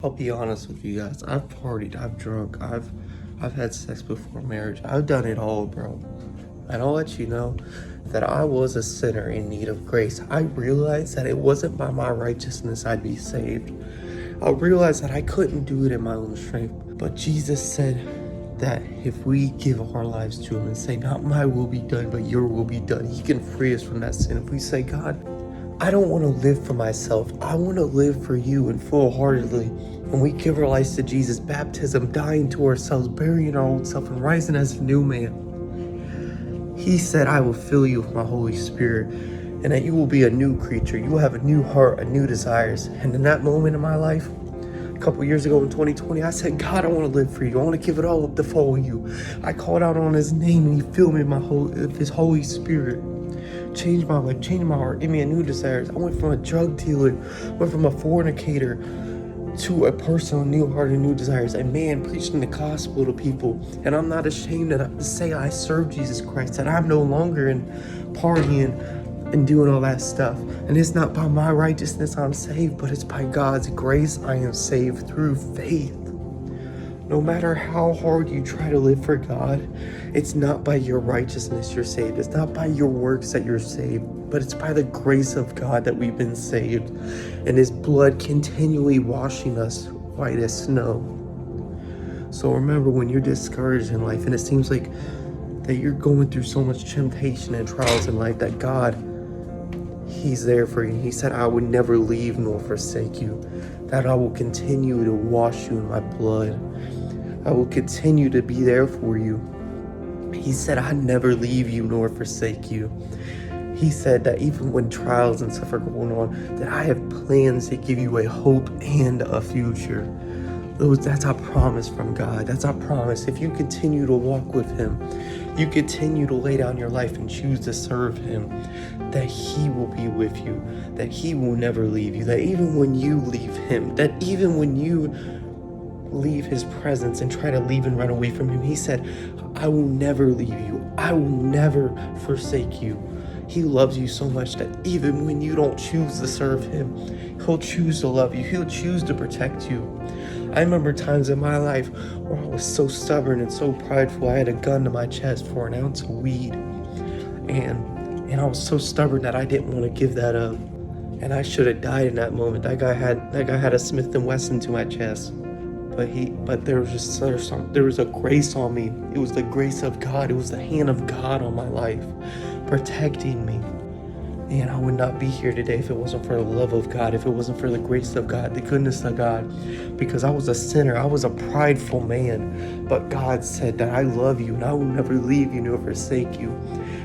I'll be honest with you guys. I've partied, I've drunk, I've had sex before marriage. I've done it all, bro. And I'll let you know that I was a sinner in need of grace. I realized that it wasn't by my righteousness I'd be saved. I realized that I couldn't do it in my own strength. But Jesus said that if we give our lives to him and say, not my will be done, but your will be done, he can free us from that sin. If we say, God, I don't want to live for myself. I want to live for you and full-heartedly. And we give our lives to Jesus, baptism, dying to ourselves, burying our old self, and rising as a new man. He said, I will fill you with my Holy Spirit, and that you will be a new creature. You will have a new heart, a new desires. And in that moment in my life, a couple years ago in 2020, I said, God, I want to live for you. I want to give it all up to follow you. I called out on his name, and he filled me with his Holy Spirit. Changed my life, changed my heart, gave me a new desires. I went from a drug dealer, went from a fornicator to a person with new heart and new desires. A man preaching the gospel to people. And I'm not ashamed to say I serve Jesus Christ, that I'm no longer in partying and doing all that stuff. And it's not by my righteousness I'm saved, but it's by God's grace I am saved through faith. No matter how hard you try to live for God, it's not by your righteousness you're saved. It's not by your works that you're saved, but it's by the grace of God that we've been saved. And his blood continually washing us white as snow. So remember, when you're discouraged in life and it seems like that you're going through so much temptation and trials in life, that God, he's there for you. He said, I would never leave nor forsake you, that I will continue to wash you in my blood. I will continue to be there for you. He said, I never leave you nor forsake you. He said that even when trials and stuff are going on, that I have plans to give you a hope and a future. That's our promise from God. That's our promise. If you continue to walk with him, you continue to lay down your life and choose to serve him, that he will be with you, that he will never leave you, that even when you leave him, that even when you leave his presence and try to leave and run away from him, he said, I will never leave you. I will never forsake you. He loves you so much that even when you don't choose to serve him, he'll choose to love you. He'll choose to protect you. I remember times in my life where I was so stubborn and so prideful. I had a gun to my chest for an ounce of weed. And I was so stubborn that I didn't want to give that up. And I should have died in that moment. That guy had a Smith & Wesson to my chest. But there was a grace on me. It was the grace of God. It was the hand of God on my life, protecting me. And I would not be here today if it wasn't for the love of God, if it wasn't for the grace of God, the goodness of God, because I was a sinner. I was a prideful man. But God said that I love you and I will never leave you nor forsake you.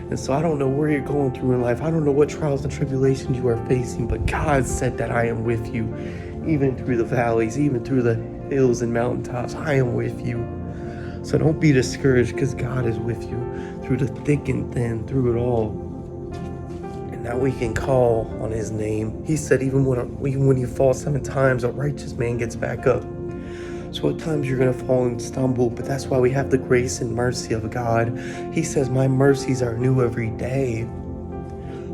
And so I don't know where you're going through in life. I don't know what trials and tribulations you are facing, but God said that I am with you, even through the valleys, even through the hills and mountaintops. I am with you. So don't be discouraged, because God is with you through the thick and thin, through it all. And now we can call on his name. He said even when you fall 7 times, a righteous man gets back up. So at times you're going to fall and stumble, but that's why we have the grace and mercy of God. He says, my mercies are new every day.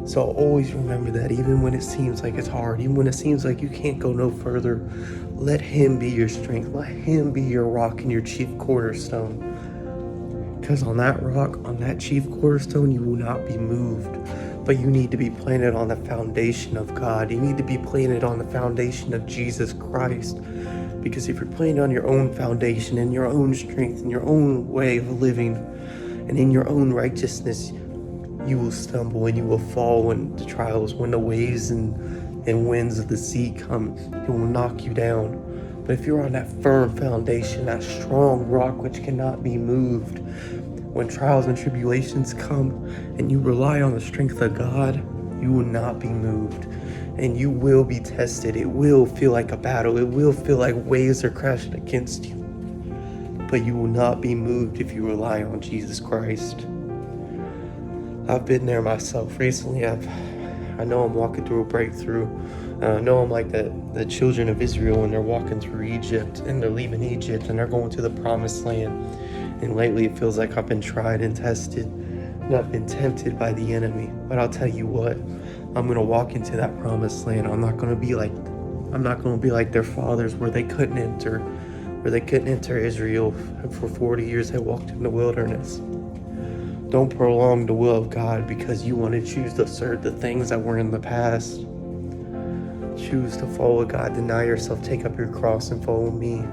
So always remember that, even when it seems like it's hard, even when it seems like you can't go no further, let him be your strength. Let him be your rock and your chief cornerstone. Because on that rock, on that chief cornerstone, you will not be moved. But you need to be planted on the foundation of God. You need to be planted on the foundation of Jesus Christ. Because if you're planted on your own foundation, in your own strength, in your own way of living, and in your own righteousness, you will stumble and you will fall when the trials, when the waves and winds of the sea come. It will knock you down. But if you're on that firm foundation, that strong rock which cannot be moved, when trials and tribulations come and you rely on the strength of God, you will not be moved. And you will be tested. It will feel like a battle. It will feel like waves are crashing against you. But you will not be moved if you rely on Jesus Christ. I've been there myself recently. I know I'm walking through a breakthrough. I know I'm like the children of Israel when they're walking through Egypt and they're leaving Egypt and they're going to the promised land. And lately it feels like I've been tried and tested and I've been tempted by the enemy. But I'll tell you what, I'm going to walk into that promised land. I'm not going to be like I'm not going to be like their fathers where they couldn't enter Israel. For 40 years they walked in the wilderness. Don't prolong the will of God because you want to choose to serve the things that were in the past. Choose to follow God. Deny yourself. Take up your cross and follow me.